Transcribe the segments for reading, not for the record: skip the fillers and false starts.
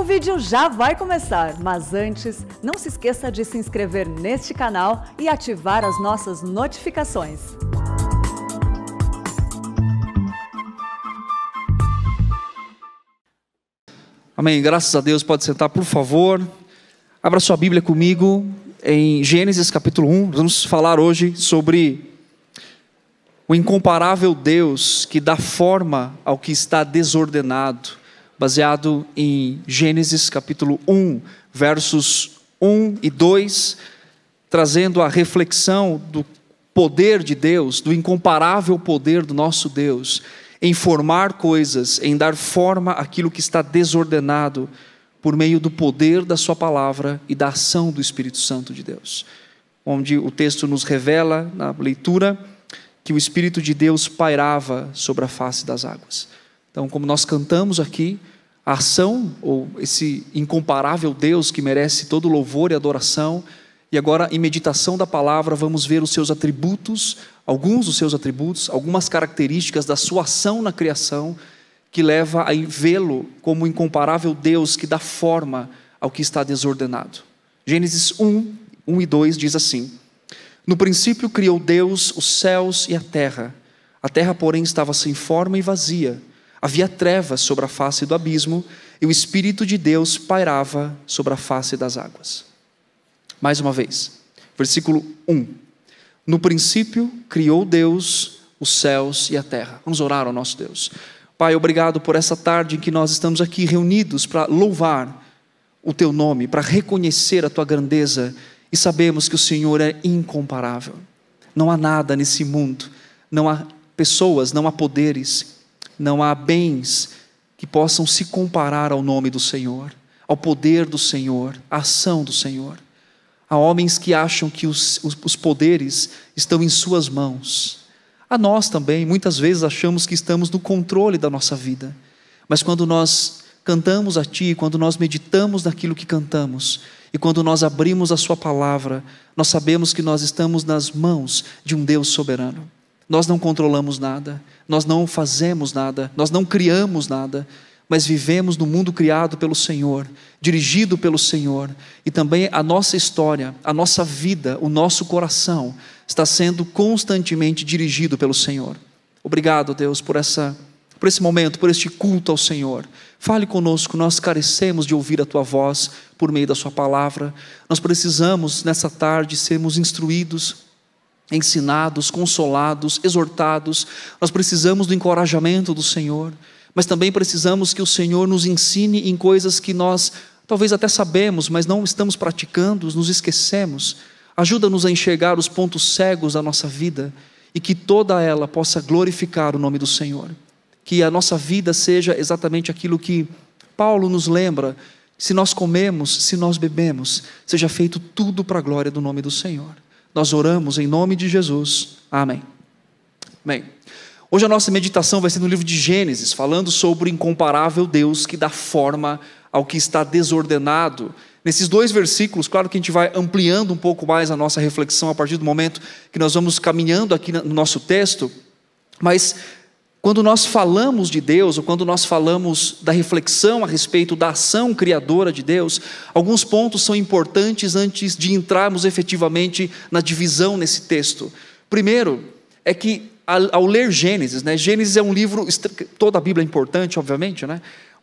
vídeo já vai começar, mas antes, não se esqueça de se inscrever neste canal e ativar as nossas notificações. Amém, graças a Deus. Pode sentar, por favor. Abra sua Bíblia comigo em Gênesis capítulo 1. Vamos falar hoje sobre o incomparável Deus que dá forma ao que está desordenado, baseado em Gênesis capítulo 1, versos 1 e 2, trazendo a reflexão do poder de Deus, do incomparável poder do nosso Deus, em formar coisas, em dar forma àquilo que está desordenado, por meio do poder da sua palavra e da ação do Espírito Santo de Deus. Onde o texto nos revela, na leitura, que o Espírito de Deus pairava sobre a face das águas. Então, como nós cantamos aqui, a ação, ou esse incomparável Deus que merece todo louvor e adoração, e agora em meditação da palavra vamos ver os seus atributos, alguns dos seus atributos, algumas características da sua ação na criação, que leva a vê-lo como o incomparável Deus que dá forma ao que está desordenado. Gênesis 1 e 2 diz assim: no princípio criou Deus os céus e a terra, porém estava sem forma e vazia, havia trevas sobre a face do abismo, e o Espírito de Deus pairava sobre a face das águas. Mais uma vez, versículo 1. No princípio criou Deus os céus e a terra. Vamos orar ao nosso Deus. Pai, obrigado por essa tarde em que nós estamos aqui reunidos para louvar o Teu nome, para reconhecer a Tua grandeza, e sabemos que o Senhor é incomparável. Não há nada nesse mundo, não há pessoas, não há poderes, não há bens que possam se comparar ao nome do Senhor, ao poder do Senhor, à ação do Senhor. Há homens que acham que os poderes estão em suas mãos. A nós também, muitas vezes achamos que estamos no controle da nossa vida. Mas quando nós cantamos a Ti, quando nós meditamos naquilo que cantamos, e quando nós abrimos a Sua palavra, nós sabemos que nós estamos nas mãos de um Deus soberano. Nós não controlamos nada, nós não fazemos nada, nós não criamos nada, mas vivemos no mundo criado pelo Senhor, dirigido pelo Senhor, e também a nossa história, a nossa vida, o nosso coração está sendo constantemente dirigido pelo Senhor. Obrigado, Deus, por esse momento, por este culto ao Senhor. Fale conosco, nós carecemos de ouvir a Tua voz por meio da Sua palavra. Nós precisamos nessa tarde sermos instruídos, ensinados, consolados, exortados. Nós precisamos do encorajamento do Senhor, mas também precisamos que o Senhor nos ensine em coisas que nós talvez até sabemos, mas não estamos praticando, nos esquecemos. Ajuda-nos a enxergar os pontos cegos da nossa vida e que toda ela possa glorificar o nome do Senhor. Que a nossa vida seja exatamente aquilo que Paulo nos lembra: se nós comemos, se nós bebemos, seja feito tudo para a glória do nome do Senhor. Nós oramos em nome de Jesus. Amém. Bem, hoje a nossa meditação vai ser no livro de Gênesis, falando sobre o incomparável Deus que dá forma ao que está desordenado. Nesses 2 versículos, claro que a gente vai ampliando um pouco mais a nossa reflexão a partir do momento que nós vamos caminhando aqui no nosso texto, mas quando nós falamos de Deus, ou quando nós falamos da reflexão a respeito da ação criadora de Deus, alguns pontos são importantes antes de entrarmos efetivamente na divisão nesse texto. Primeiro, é que ao ler Gênesis, Gênesis é um livro, toda a Bíblia é importante, obviamente,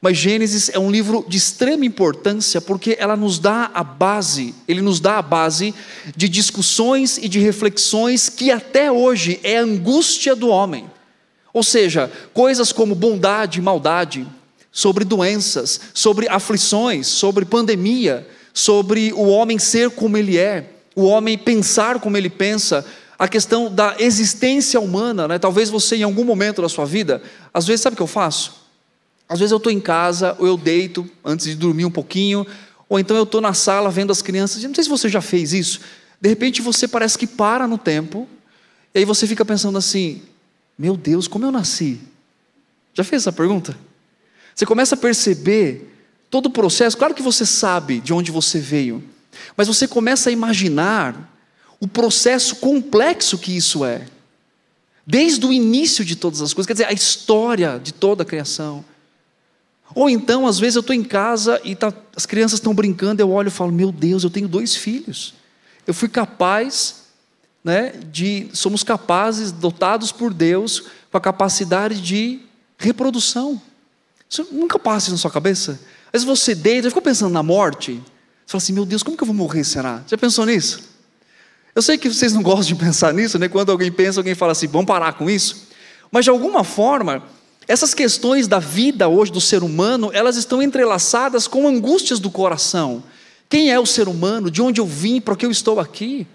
mas Gênesis é um livro de extrema importância, porque ela nos dá a base, ele nos dá a base de discussões e de reflexões que até hoje é a angústia do homem. Ou seja, coisas como bondade e maldade, sobre doenças, sobre aflições, sobre pandemia, sobre o homem ser como ele é, o homem pensar como ele pensa, a questão da existência humana, Talvez você em algum momento da sua vida, às vezes sabe o que eu faço? Às vezes eu estou em casa, ou eu deito antes de dormir um pouquinho, ou então eu estou na sala vendo as crianças, não sei se você já fez isso, de repente você parece que para no tempo, e aí você fica pensando assim: meu Deus, como eu nasci? Já fez essa pergunta? Você começa a perceber todo o processo, claro que você sabe de onde você veio, mas você começa a imaginar o processo complexo que isso é, desde o início de todas as coisas, quer dizer, a história de toda a criação, Ou então, às vezes eu estou em casa e as crianças estão brincando, eu olho e falo, meu Deus, eu tenho 2 filhos. Eu fui capaz, somos capazes, dotados por Deus, com a capacidade de reprodução. Isso nunca passa na sua cabeça? Às vezes você deita, ficou pensando na morte. Você fala assim, meu Deus, como que eu vou morrer, será? Já pensou nisso? Eu sei que vocês não gostam de pensar nisso, Quando alguém pensa, alguém fala assim, vamos parar com isso. Mas de alguma forma, essas questões da vida hoje do ser humano, elas estão entrelaçadas com angústias do coração. Quem é o ser humano? De onde eu vim? Para que eu estou aqui?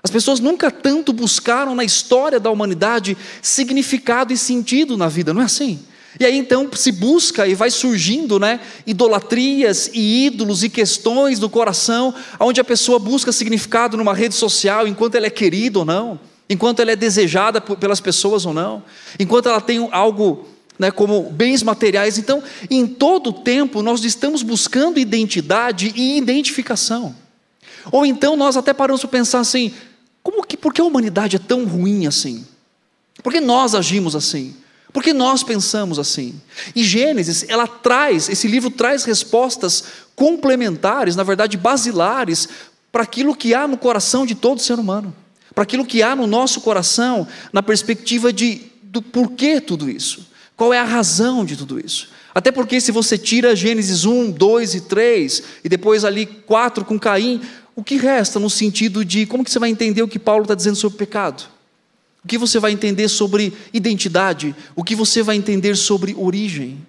As pessoas nunca tanto buscaram na história da humanidade significado e sentido na vida, não é assim? E aí então se busca e vai surgindo idolatrias e ídolos e questões do coração, onde a pessoa busca significado numa rede social, enquanto ela é querida ou não, enquanto ela é desejada pelas pessoas ou não, enquanto ela tem algo como bens materiais. Então, em todo o tempo, nós estamos buscando identidade e identificação. Ou então, nós até paramos para pensar assim, por que a humanidade é tão ruim assim? Por que nós agimos assim? Por que nós pensamos assim? E Gênesis, esse livro traz respostas complementares, na verdade basilares, para aquilo que há no coração de todo ser humano, para aquilo que há no nosso coração, na perspectiva do porquê tudo isso. Qual é a razão de tudo isso? Até porque se você tira Gênesis 1, 2 e 3, e depois ali 4 com Caim, o que resta no sentido de como que você vai entender o que Paulo está dizendo sobre pecado? O que você vai entender sobre identidade? O que você vai entender sobre origem?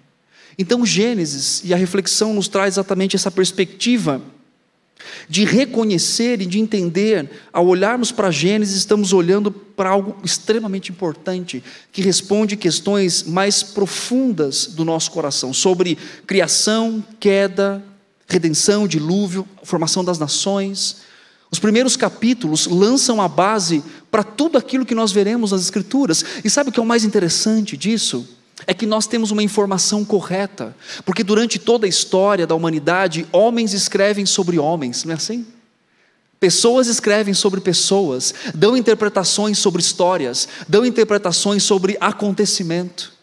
Então Gênesis e a reflexão nos traz exatamente essa perspectiva de reconhecer e de entender. Ao olharmos para Gênesis, estamos olhando para algo extremamente importante, que responde questões mais profundas do nosso coração, sobre criação, queda, redenção, dilúvio, formação das nações. Os primeiros capítulos lançam a base para tudo aquilo que nós veremos nas Escrituras. E sabe o que é o mais interessante disso? É que nós temos uma informação correta, porque durante toda a história da humanidade, homens escrevem sobre homens, não é assim? Pessoas escrevem sobre pessoas, dão interpretações sobre histórias, dão interpretações sobre acontecimento.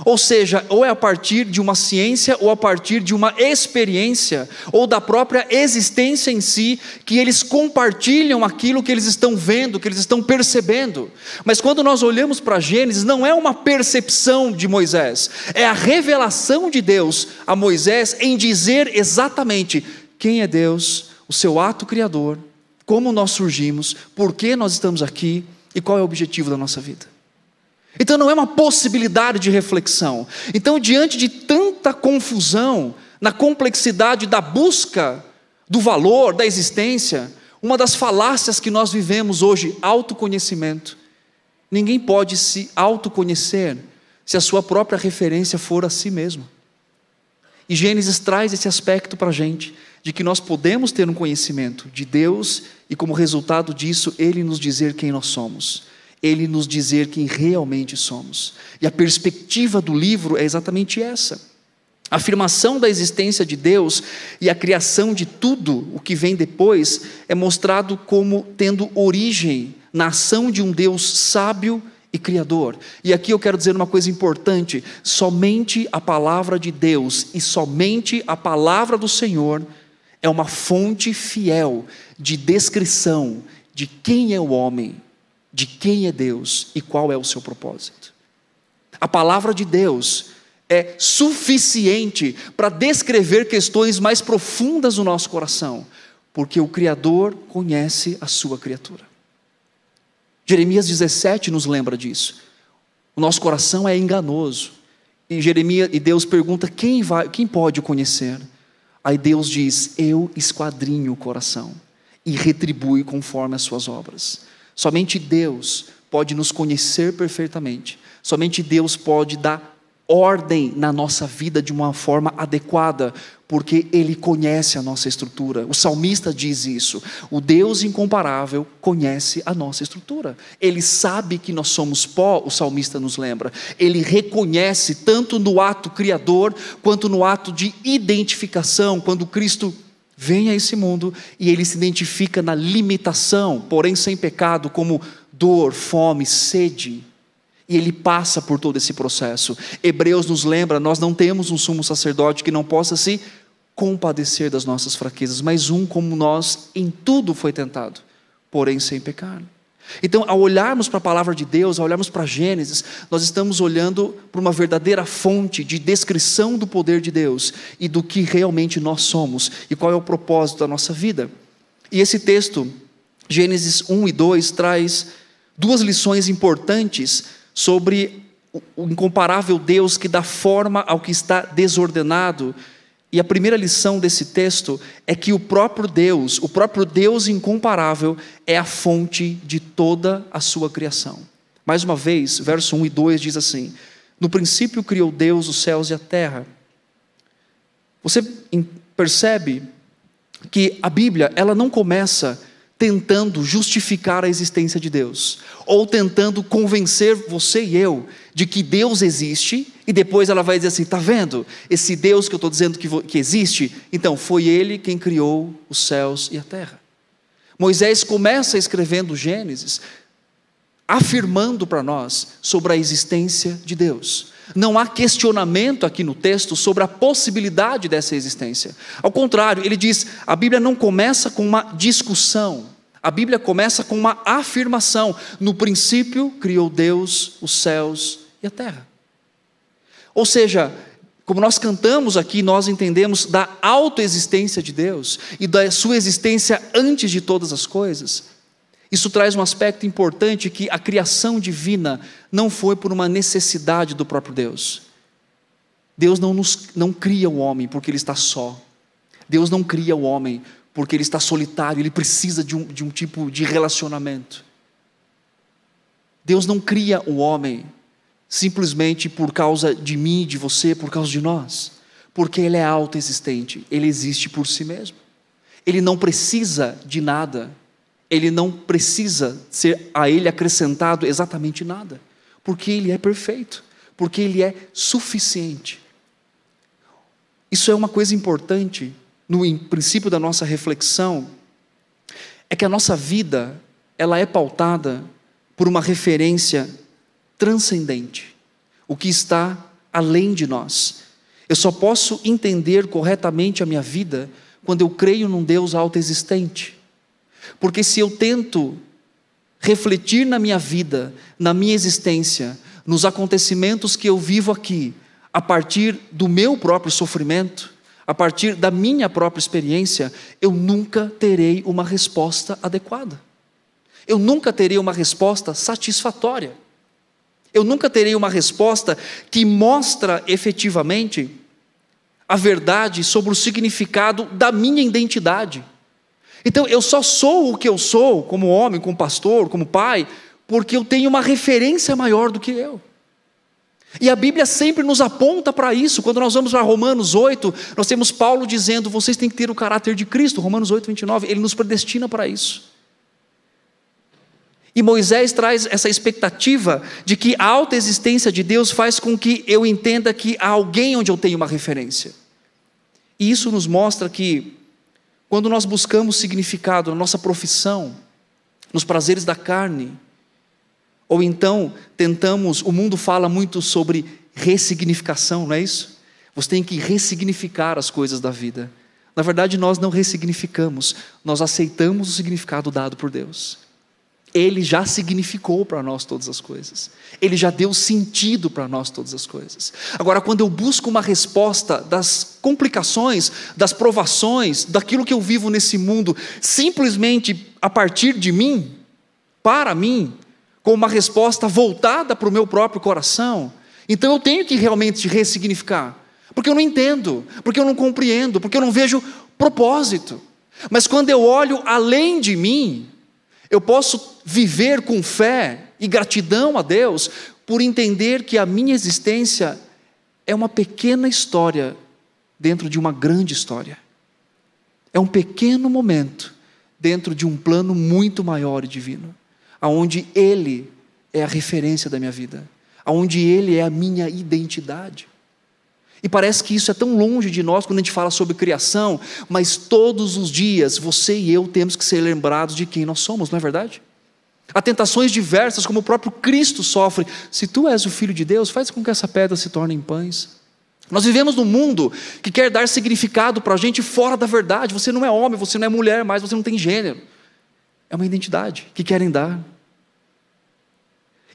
Ou seja, ou é a partir de uma ciência, ou a partir de uma experiência, ou da própria existência em si, que eles compartilham aquilo que eles estão vendo, que eles estão percebendo. Mas quando nós olhamos para Gênesis, não é uma percepção de Moisés, é a revelação de Deus a Moisés em dizer exatamente quem é Deus, o seu ato criador, como nós surgimos, por que nós estamos aqui e qual é o objetivo da nossa vida. Então não é uma possibilidade de reflexão. Então, diante de tanta confusão, na complexidade da busca do valor, da existência, uma das falácias que nós vivemos hoje, autoconhecimento. Ninguém pode se autoconhecer se a sua própria referência for a si mesmo. E Gênesis traz esse aspecto para a gente, de que nós podemos ter um conhecimento de Deus, e como resultado disso, Ele nos dizer quem nós somos. Ele nos dizer quem realmente somos. E a perspectiva do livro é exatamente essa. A afirmação da existência de Deus e a criação de tudo o que vem depois é mostrado como tendo origem na ação de um Deus sábio e criador. E aqui eu quero dizer uma coisa importante: somente a palavra de Deus e somente a palavra do Senhor é uma fonte fiel de descrição de quem é o homem, de quem é Deus e qual é o seu propósito. A palavra de Deus é suficiente para descrever questões mais profundas do nosso coração, porque o Criador conhece a sua criatura. Jeremias 17 nos lembra disso. O nosso coração é enganoso. E Deus pergunta: quem pode o conhecer? Aí Deus diz: eu esquadrinho o coração e retribui conforme as suas obras. Somente Deus pode nos conhecer perfeitamente. Somente Deus pode dar ordem na nossa vida de uma forma adequada, porque Ele conhece a nossa estrutura. O salmista diz isso: o Deus incomparável conhece a nossa estrutura. Ele sabe que nós somos pó, o salmista nos lembra. Ele reconhece tanto no ato criador, quanto no ato de identificação, quando Cristo vem a esse mundo e Ele se identifica na limitação, porém sem pecado, como dor, fome, sede. E ele passa por todo esse processo. Hebreus nos lembra, nós não temos um sumo sacerdote que não possa se compadecer das nossas fraquezas, mas um como nós em tudo foi tentado, porém sem pecar. Então, ao olharmos para a palavra de Deus, ao olharmos para Gênesis, nós estamos olhando para uma verdadeira fonte de descrição do poder de Deus e do que realmente nós somos e qual é o propósito da nossa vida. E esse texto, Gênesis 1 e 2, traz duas lições importantes sobre o incomparável Deus que dá forma ao que está desordenado. E a primeira lição desse texto é que o próprio Deus incomparável, é a fonte de toda a sua criação. Mais uma vez, verso 1 e 2 diz assim: no princípio criou Deus os céus e a terra. Você percebe que a Bíblia, ela não começa tentando justificar a existência de Deus, ou tentando convencer você e eu de que Deus existe, e depois ela vai dizer assim: está vendo, esse Deus que eu estou dizendo que existe, então foi Ele quem criou os céus e a terra. Moisés começa escrevendo Gênesis, afirmando para nós sobre a existência de Deus. Não há questionamento aqui no texto sobre a possibilidade dessa existência. Ao contrário, ele diz, a Bíblia não começa com uma discussão, a Bíblia começa com uma afirmação: no princípio criou Deus os céus e a terra. Ou seja, como nós cantamos aqui, nós entendemos da autoexistência de Deus e da sua existência antes de todas as coisas. Isso traz um aspecto importante, que a criação divina não foi por uma necessidade do próprio Deus. Deus não cria o homem porque ele está só. Deus não cria o homem porque ele está solitário, ele precisa de um tipo de relacionamento. Deus não cria o homem simplesmente por causa de mim, de você, por causa de nós, porque ele é autoexistente, ele existe por si mesmo. Ele não precisa de nada. Ele não precisa ser a ele acrescentado exatamente nada, porque ele é perfeito, porque ele é suficiente. Isso é uma coisa importante no princípio da nossa reflexão, é que a nossa vida, ela é pautada por uma referência transcendente, o que está além de nós. Eu só posso entender corretamente a minha vida quando eu creio num Deus autoexistente. Porque se eu tento refletir na minha vida, na minha existência, nos acontecimentos que eu vivo aqui, a partir do meu próprio sofrimento, a partir da minha própria experiência, eu nunca terei uma resposta adequada. Eu nunca terei uma resposta satisfatória. Eu nunca terei uma resposta que mostra efetivamente a verdade sobre o significado da minha identidade. Então, eu só sou o que eu sou, como homem, como pastor, como pai, porque eu tenho uma referência maior do que eu. E a Bíblia sempre nos aponta para isso. Quando nós vamos para Romanos 8, nós temos Paulo dizendo, vocês têm que ter o caráter de Cristo, Romanos 8, 29, ele nos predestina para isso. E Moisés traz essa expectativa de que a autoexistência de Deus faz com que eu entenda que há alguém onde eu tenho uma referência. E isso nos mostra que, quando nós buscamos significado na nossa profissão, nos prazeres da carne, ou então tentamos, o mundo fala muito sobre ressignificação, não é isso? Você tem que ressignificar as coisas da vida. Na verdade, nós não ressignificamos, nós aceitamos o significado dado por Deus. Ele já significou para nós todas as coisas. Ele já deu sentido para nós todas as coisas. Agora, quando eu busco uma resposta das complicações, das provações, daquilo que eu vivo nesse mundo, simplesmente a partir de mim, para mim, com uma resposta voltada para o meu próprio coração, então eu tenho que realmente ressignificar. Porque eu não entendo, porque eu não compreendo, porque eu não vejo propósito. Mas quando eu olho além de mim, eu posso viver com fé e gratidão a Deus por entender que a minha existência é uma pequena história dentro de uma grande história. É um pequeno momento dentro de um plano muito maior e divino, aonde Ele é a referência da minha vida, aonde Ele é a minha identidade. E parece que isso é tão longe de nós quando a gente fala sobre criação, mas todos os dias você e eu temos que ser lembrados de quem nós somos, não é verdade? Há tentações diversas, como o próprio Cristo sofre. Se tu és o Filho de Deus, faz com que essa pedra se torne em pães. Nós vivemos num mundo que quer dar significado para a gente fora da verdade. Você não é homem, você não é mulher, mas você não tem gênero. É uma identidade que querem dar.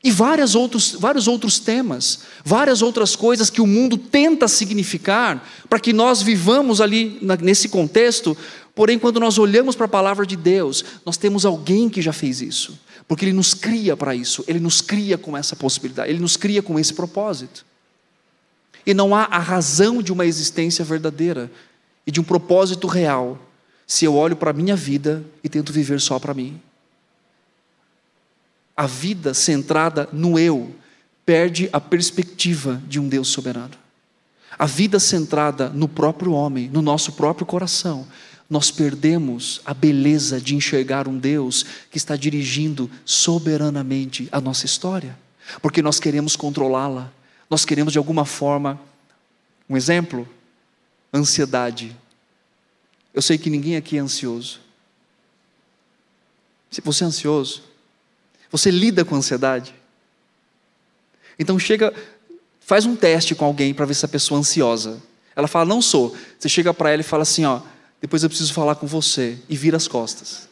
E vários outros temas, várias outras coisas que o mundo tenta significar para que nós vivamos ali nesse contexto. Porém, quando nós olhamos para a palavra de Deus, nós temos alguém que já fez isso, porque Ele nos cria para isso, Ele nos cria com essa possibilidade, Ele nos cria com esse propósito. E não há a razão de uma existência verdadeira e de um propósito real, se eu olho para a minha vida e tento viver só para mim. A vida centrada no eu perde a perspectiva de um Deus soberano. A vida centrada no próprio homem, no nosso próprio coração, nós perdemos a beleza de enxergar um Deus que está dirigindo soberanamente a nossa história, porque nós queremos controlá-la, nós queremos de alguma forma, um exemplo, ansiedade. Eu sei que ninguém aqui é ansioso. Se você é ansioso, você lida com ansiedade? Então faz um teste com alguém para ver se a pessoa é ansiosa. Ela fala, não sou. Você chega para ela e fala assim, depois eu preciso falar com você, e vira as costas.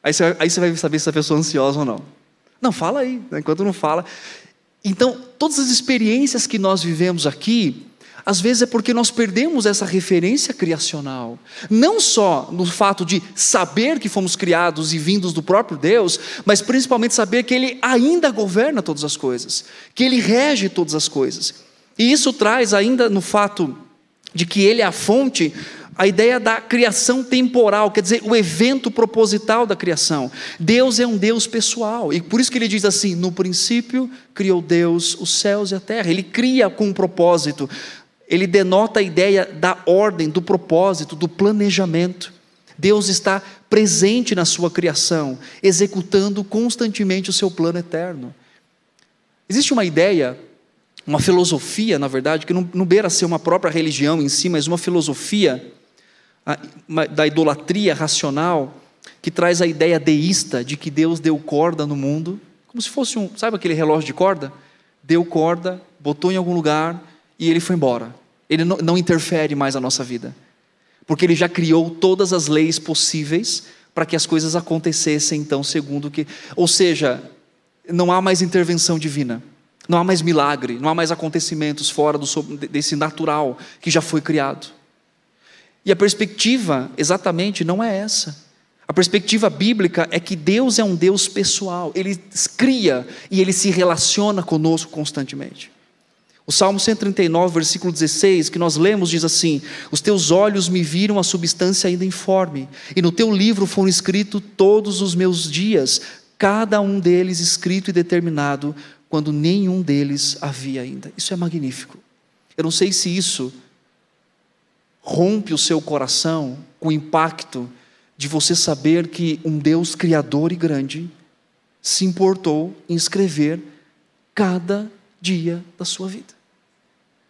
Aí você vai saber se a pessoa é ansiosa ou não. Não, fala aí, enquanto não fala. Então, todas as experiências que nós vivemos aqui, às vezes é porque nós perdemos essa referência criacional. Não só no fato de saber que fomos criados e vindos do próprio Deus, mas principalmente saber que Ele ainda governa todas as coisas, que Ele rege todas as coisas. E isso traz ainda no fato de que Ele é a fonte, a ideia da criação temporal, quer dizer, o evento proposital da criação. Deus é um Deus pessoal, e por isso que Ele diz assim, no princípio criou Deus os céus e a terra. Ele cria com um propósito. Ele denota a ideia da ordem, do propósito, do planejamento. Deus está presente na sua criação, executando constantemente o seu plano eterno. Existe uma ideia, uma filosofia, na verdade, que não beira ser uma própria religião em si, mas uma filosofia da idolatria racional, que traz a ideia deísta de que Deus deu corda no mundo, como se fosse sabe aquele relógio de corda? Deu corda, botou em algum lugar, e Ele foi embora. Ele não interfere mais na nossa vida, porque Ele já criou todas as leis possíveis para que as coisas acontecessem então segundo o que... Ou seja, não há mais intervenção divina, não há mais milagre, não há mais acontecimentos fora desse natural que já foi criado. E a perspectiva exatamente não é essa. A perspectiva bíblica é que Deus é um Deus pessoal, Ele cria e Ele se relaciona conosco constantemente. O Salmo 139, versículo 16, que nós lemos, diz assim: os teus olhos me viram a substância ainda informe, e no teu livro foram escritos todos os meus dias, cada um deles escrito e determinado, quando nenhum deles havia ainda. Isso é magnífico. Eu não sei se isso rompe o seu coração com o impacto de você saber que um Deus criador e grande se importou em escrever cada dia da sua vida,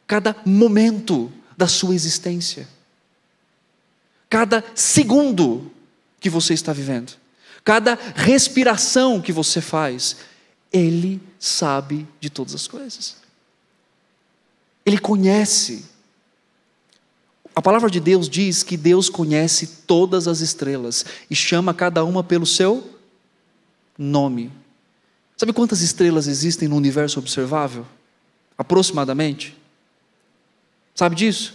cada momento da sua existência, cada segundo que você está vivendo, cada respiração que você faz. Ele sabe de todas as coisas, Ele conhece. A palavra de Deus diz que Deus conhece todas as estrelas e chama cada uma pelo seu nome. Sabe quantas estrelas existem no universo observável? Aproximadamente. Sabe disso?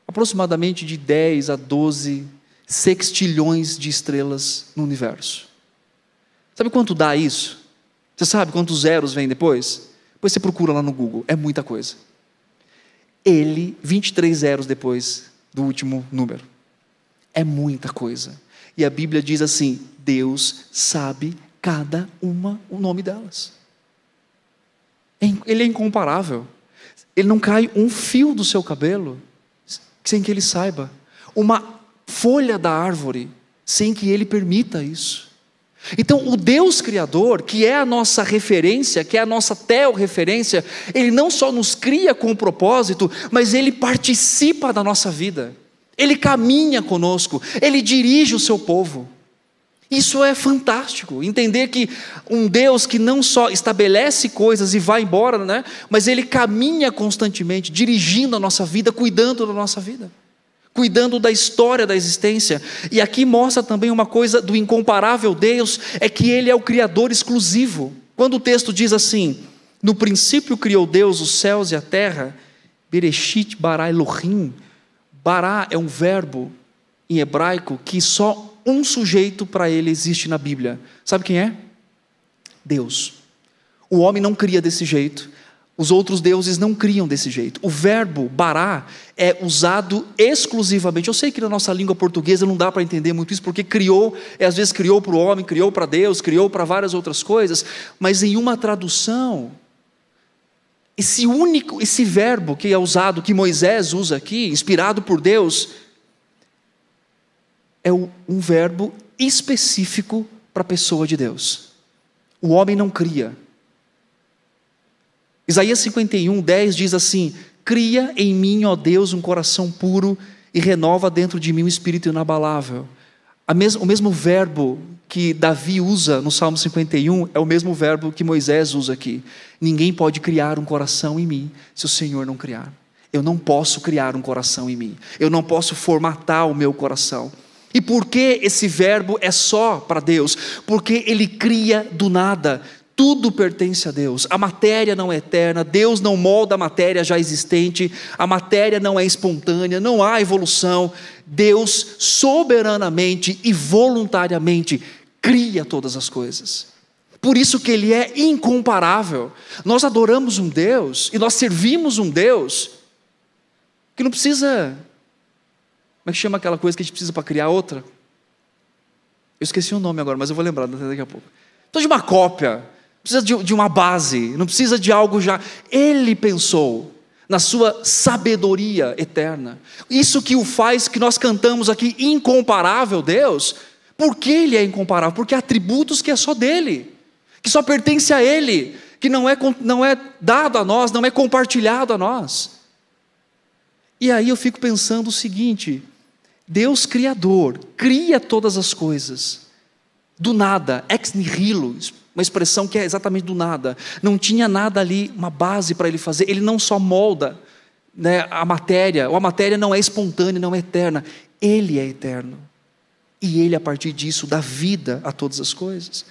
Aproximadamente de 10 a 12 sextilhões de estrelas no universo. Sabe quanto dá isso? Você sabe quantos zeros vem depois? Depois você procura lá no Google, é muita coisa. 23 zeros depois do último número. É muita coisa. E a Bíblia diz assim: Deus sabe cada uma o nome delas. Ele é incomparável. Ele não cai um fio do seu cabelo sem que Ele saiba. Uma folha da árvore sem que Ele permita isso. Então o Deus Criador, que é a nossa referência, que é a nossa teorreferência, Ele não só nos cria com um propósito, mas Ele participa da nossa vida. Ele caminha conosco, Ele dirige o seu povo. Isso é fantástico, entender que um Deus que não só estabelece coisas e vai embora, né? Mas Ele caminha constantemente, dirigindo a nossa vida, cuidando da nossa vida, cuidando da história da existência. E aqui mostra também uma coisa do incomparável Deus, é que Ele é o Criador exclusivo. Quando o texto diz assim, no princípio criou Deus os céus e a terra, Bereshit bara Elohim. Bara é um verbo em hebraico que só um sujeito para ele existe na Bíblia. Sabe quem é? Deus. O homem não cria desse jeito. Os outros deuses não criam desse jeito. O verbo bará é usado exclusivamente. Eu sei que na nossa língua portuguesa não dá para entender muito isso, porque criou, às vezes criou para o homem, criou para Deus, criou para várias outras coisas, mas em uma tradução, esse verbo que é usado, que Moisés usa aqui, inspirado por Deus, é um verbo específico para a pessoa de Deus. O homem não cria. Isaías 51:10 diz assim: cria em mim, ó Deus, um coração puro e renova dentro de mim um espírito inabalável. O mesmo verbo que Davi usa no Salmo 51 é o mesmo verbo que Moisés usa aqui. Ninguém pode criar um coração em mim se o Senhor não criar. Eu não posso criar um coração em mim. Eu não posso formatar o meu coração. E por que esse verbo é só para Deus? Porque Ele cria do nada. Tudo pertence a Deus. A matéria não é eterna. Deus não molda a matéria já existente. A matéria não é espontânea. Não há evolução. Deus soberanamente e voluntariamente cria todas as coisas. Por isso que Ele é incomparável. Nós adoramos um Deus e nós servimos um Deus que não precisa... Como é que chama aquela coisa que a gente precisa para criar outra? Eu esqueci o nome agora, mas eu vou lembrar daqui a pouco. Então, de uma cópia, precisa de uma base, não precisa de algo já. Ele pensou na sua sabedoria eterna. Isso que o faz, que nós cantamos aqui, incomparável Deus. Por que Ele é incomparável? Porque há atributos que é só dEle, que só pertence a Ele, que não é dado a nós, não é compartilhado a nós. E aí eu fico pensando o seguinte: Deus Criador, cria todas as coisas, do nada, ex nihilo, uma expressão que é exatamente do nada, não tinha nada ali, uma base para Ele fazer. Ele não só molda, né, a matéria não é espontânea, não é eterna, Ele é eterno, e Ele a partir disso dá vida a todas as coisas.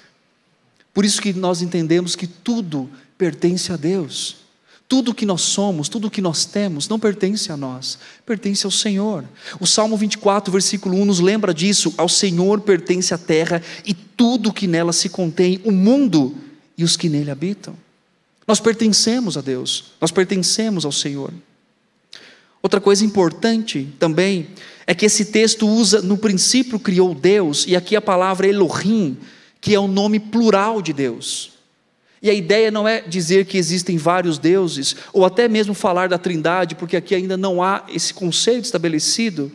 Por isso que nós entendemos que tudo pertence a Deus. Tudo que nós somos, tudo que nós temos, não pertence a nós, pertence ao Senhor. O Salmo 24, versículo 1 nos lembra disso: ao Senhor pertence a terra e tudo que nela se contém, o mundo e os que nele habitam. Nós pertencemos a Deus, nós pertencemos ao Senhor. Outra coisa importante também é que esse texto usa, no princípio criou Deus, e aqui a palavra Elohim, que é o nome plural de Deus. E a ideia não é dizer que existem vários deuses, ou até mesmo falar da Trindade, porque aqui ainda não há esse conceito estabelecido,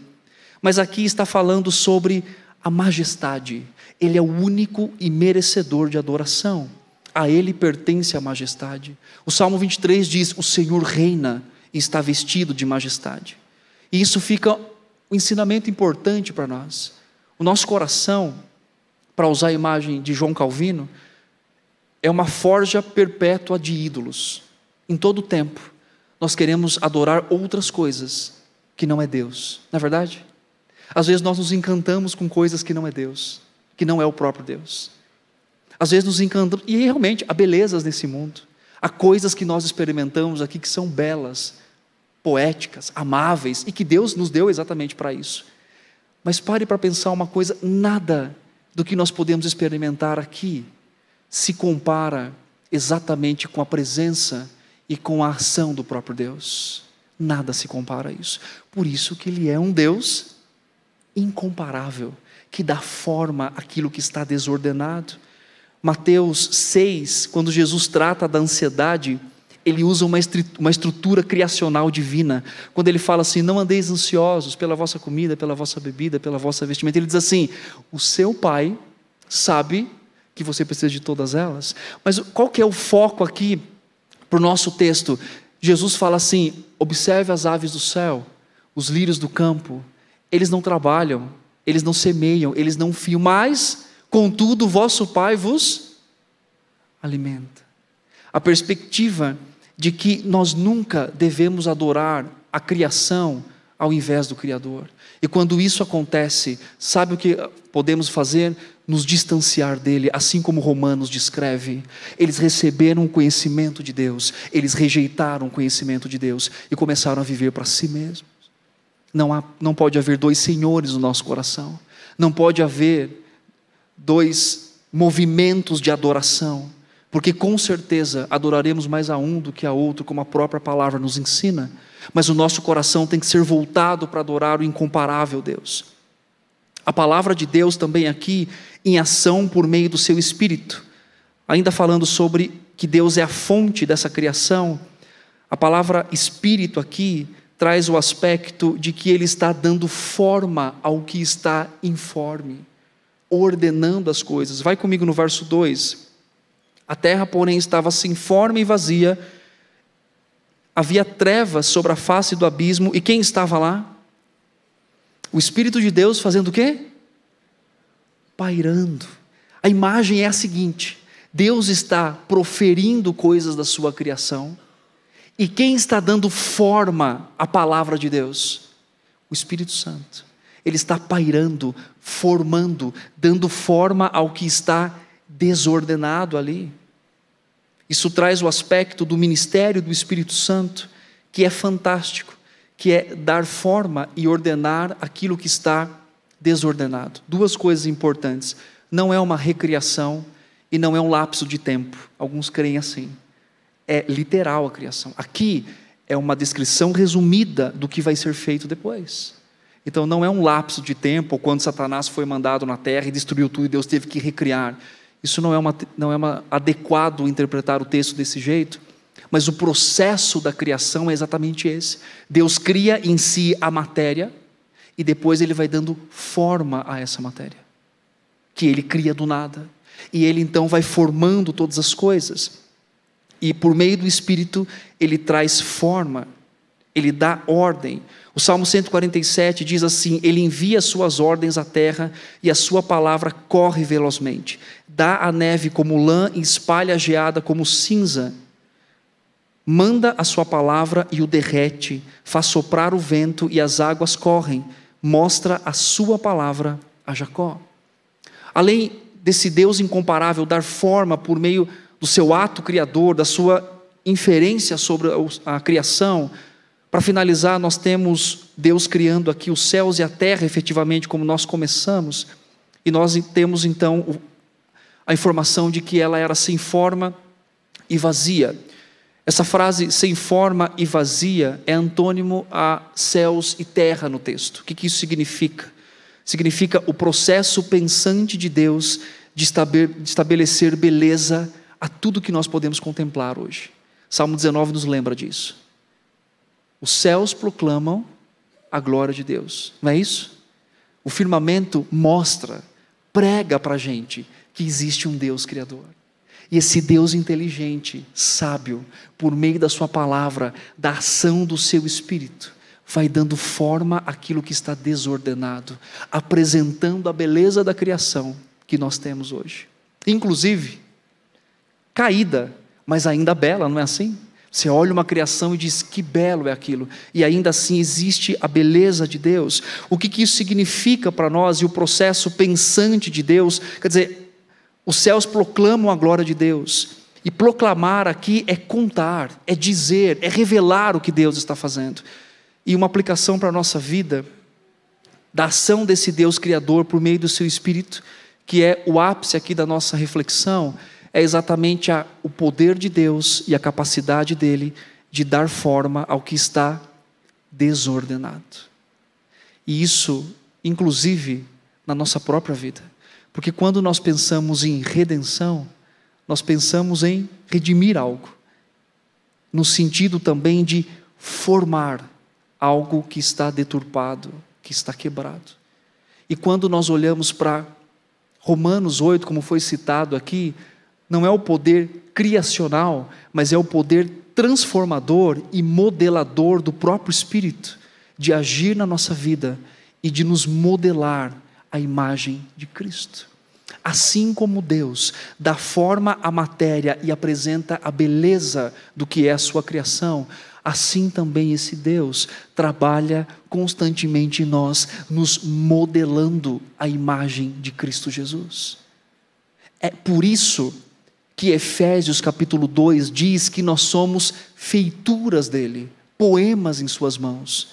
mas aqui está falando sobre a majestade. Ele é o único e merecedor de adoração, a Ele pertence a majestade. O Salmo 23 diz: o Senhor reina e está vestido de majestade. E isso fica um ensinamento importante para nós. O nosso coração, para usar a imagem de João Calvino, é uma forja perpétua de ídolos. Em todo o tempo, nós queremos adorar outras coisas que não é Deus, não é verdade? Às vezes nós nos encantamos com coisas que não é Deus, que não é o próprio Deus. Às vezes nos encantamos, e realmente há belezas nesse mundo, há coisas que nós experimentamos aqui que são belas, poéticas, amáveis, e que Deus nos deu exatamente para isso. Mas pare para pensar uma coisa: nada do que nós podemos experimentar aqui se compara exatamente com a presença e com a ação do próprio Deus. Nada se compara a isso. Por isso que Ele é um Deus incomparável, que dá forma àquilo que está desordenado. Mateus 6, quando Jesus trata da ansiedade, Ele usa uma estrutura criacional divina. Quando Ele fala assim: não andeis ansiosos pela vossa comida, pela vossa bebida, pela vossa vestimenta. Ele diz assim: o seu Pai sabe que você precisa de todas elas. Mas qual que é o foco aqui para o nosso texto? Jesus fala assim: observe as aves do céu, os lírios do campo, eles não trabalham, eles não semeiam, eles não fiam, mas, contudo, vosso Pai vos alimenta. A perspectiva de que nós nunca devemos adorar a criação ao invés do Criador. E quando isso acontece, sabe o que podemos fazer? Nos distanciar dele, assim como Romanos descreve. Eles receberam o conhecimento de Deus, eles rejeitaram o conhecimento de Deus e começaram a viver para si mesmos. Não pode haver dois senhores no nosso coração, não pode haver dois movimentos de adoração, porque com certeza adoraremos mais a um do que a outro, como a própria palavra nos ensina, mas o nosso coração tem que ser voltado para adorar o incomparável Deus. A palavra de Deus também aqui em ação por meio do seu Espírito, ainda falando sobre que Deus é a fonte dessa criação, a palavra Espírito aqui traz o aspecto de que Ele está dando forma ao que está informe, ordenando as coisas. Vai comigo no verso 2. A terra, porém, estava sem forma e vazia, havia trevas sobre a face do abismo, e quem estava lá? O Espírito de Deus fazendo o quê? Pairando. A imagem é a seguinte: Deus está proferindo coisas da sua criação, e quem está dando forma à palavra de Deus? O Espírito Santo. Ele está pairando, formando, dando forma ao que está desordenado ali. Isso traz o aspecto do ministério do Espírito Santo, que é fantástico, que é dar forma e ordenar aquilo que está desordenado. Duas coisas importantes: não é uma recriação e não é um lapso de tempo. Alguns creem assim. É literal a criação. Aqui é uma descrição resumida do que vai ser feito depois. Então não é um lapso de tempo, quando Satanás foi mandado na terra e destruiu tudo e Deus teve que recriar. Isso não é adequado interpretar o texto desse jeito, mas o processo da criação é exatamente esse. Deus cria em si a matéria e depois Ele vai dando forma a essa matéria, que Ele cria do nada, e Ele então vai formando todas as coisas, e por meio do Espírito Ele traz forma, Ele dá ordem. O Salmo 147 diz assim: Ele envia suas ordens à terra e a sua palavra corre velozmente. Dá a neve como lã e espalha a geada como cinza. Manda a sua palavra e o derrete, faz soprar o vento e as águas correm. Mostra a sua palavra a Jacó. Além desse Deus incomparável dar forma por meio do seu ato criador, da sua inferência sobre a criação, para finalizar, nós temos Deus criando aqui os céus e a terra, efetivamente, como nós começamos, e nós temos então a informação de que ela era sem forma e vazia. Essa frase, sem forma e vazia, é antônimo a céus e terra no texto. O que isso significa? Significa o processo pensante de Deus de estabelecer beleza a tudo que nós podemos contemplar hoje. Salmo 19 nos lembra disso. Os céus proclamam a glória de Deus, não é isso? O firmamento mostra, prega para a gente que existe um Deus Criador. E esse Deus inteligente, sábio, por meio da sua palavra, da ação do seu Espírito, vai dando forma àquilo que está desordenado, apresentando a beleza da criação que nós temos hoje. Inclusive, caída, mas ainda bela, não é assim? Você olha uma criação e diz: que belo é aquilo, e ainda assim existe a beleza de Deus. O que isso significa para nós e o processo pensante de Deus? Quer dizer, os céus proclamam a glória de Deus, e proclamar aqui é contar, é dizer, é revelar o que Deus está fazendo. E uma aplicação para a nossa vida, da ação desse Deus Criador por meio do seu Espírito, que é o ápice aqui da nossa reflexão, é exatamente o poder de Deus e a capacidade dele de dar forma ao que está desordenado. E isso, inclusive, na nossa própria vida. Porque quando nós pensamos em redenção, nós pensamos em redimir algo, no sentido também de formar algo que está deturpado, que está quebrado. E quando nós olhamos para Romanos 8, como foi citado aqui, não é o poder criacional, mas é o poder transformador e modelador do próprio Espírito, de agir na nossa vida e de nos modelar a imagem de Cristo. Assim como Deus dá forma à matéria e apresenta a beleza do que é a sua criação, assim também esse Deus trabalha constantemente em nós, nos modelando a imagem de Cristo Jesus. É por isso que Efésios capítulo 2 diz que nós somos feituras dele, poemas em suas mãos,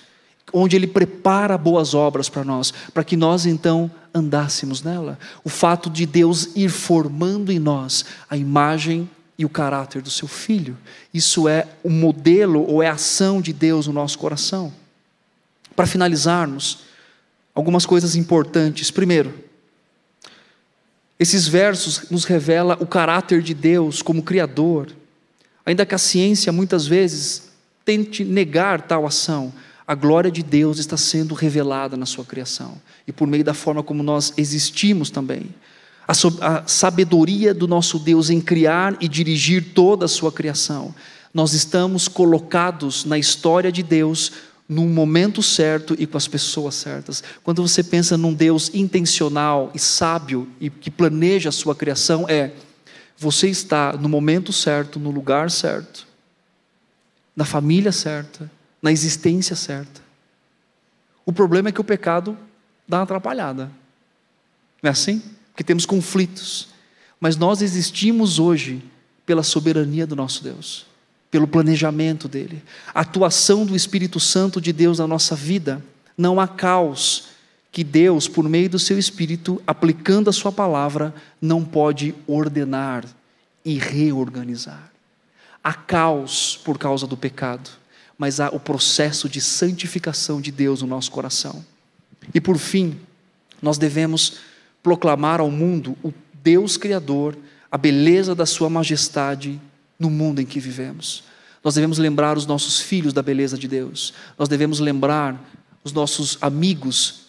onde ele prepara boas obras para nós, para que nós então andássemos nela. O fato de Deus ir formando em nós a imagem e o caráter do seu Filho, isso é o modelo ou é a ação de Deus no nosso coração. Para finalizarmos, algumas coisas importantes. Primeiro, esses versos nos revelam o caráter de Deus como Criador. Ainda que a ciência muitas vezes tente negar tal ação, a glória de Deus está sendo revelada na sua criação, e por meio da forma como nós existimos também. A sabedoria do nosso Deus em criar e dirigir toda a sua criação. Nós estamos colocados na história de Deus, num momento certo e com as pessoas certas. Quando você pensa num Deus intencional e sábio, e que planeja a sua criação, você está no momento certo, no lugar certo, na família certa, na existência certa. O problema é que o pecado dá uma atrapalhada, não é assim? Porque temos conflitos, mas nós existimos hoje pela soberania do nosso Deus, pelo planejamento dele, a atuação do Espírito Santo de Deus na nossa vida. Não há caos que Deus, por meio do seu Espírito, aplicando a sua palavra, não pode ordenar e reorganizar. Há caos por causa do pecado, mas há o processo de santificação de Deus no nosso coração. E por fim, nós devemos proclamar ao mundo o Deus Criador, a beleza da sua majestade no mundo em que vivemos. Nós devemos lembrar os nossos filhos da beleza de Deus. Nós devemos lembrar os nossos amigos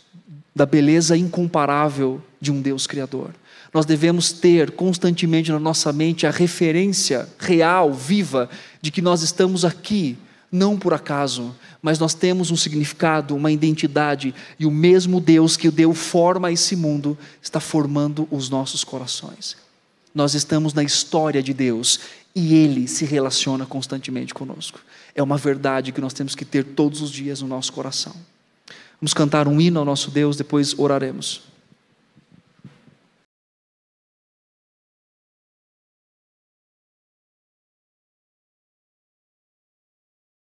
da beleza incomparável de um Deus Criador. Nós devemos ter constantemente na nossa mente a referência real, viva, de que nós estamos aqui não por acaso, mas nós temos um significado, uma identidade, e o mesmo Deus que deu forma a esse mundo está formando os nossos corações. Nós estamos na história de Deus e Ele se relaciona constantemente conosco. É uma verdade que nós temos que ter todos os dias no nosso coração. Vamos cantar um hino ao nosso Deus, depois oraremos.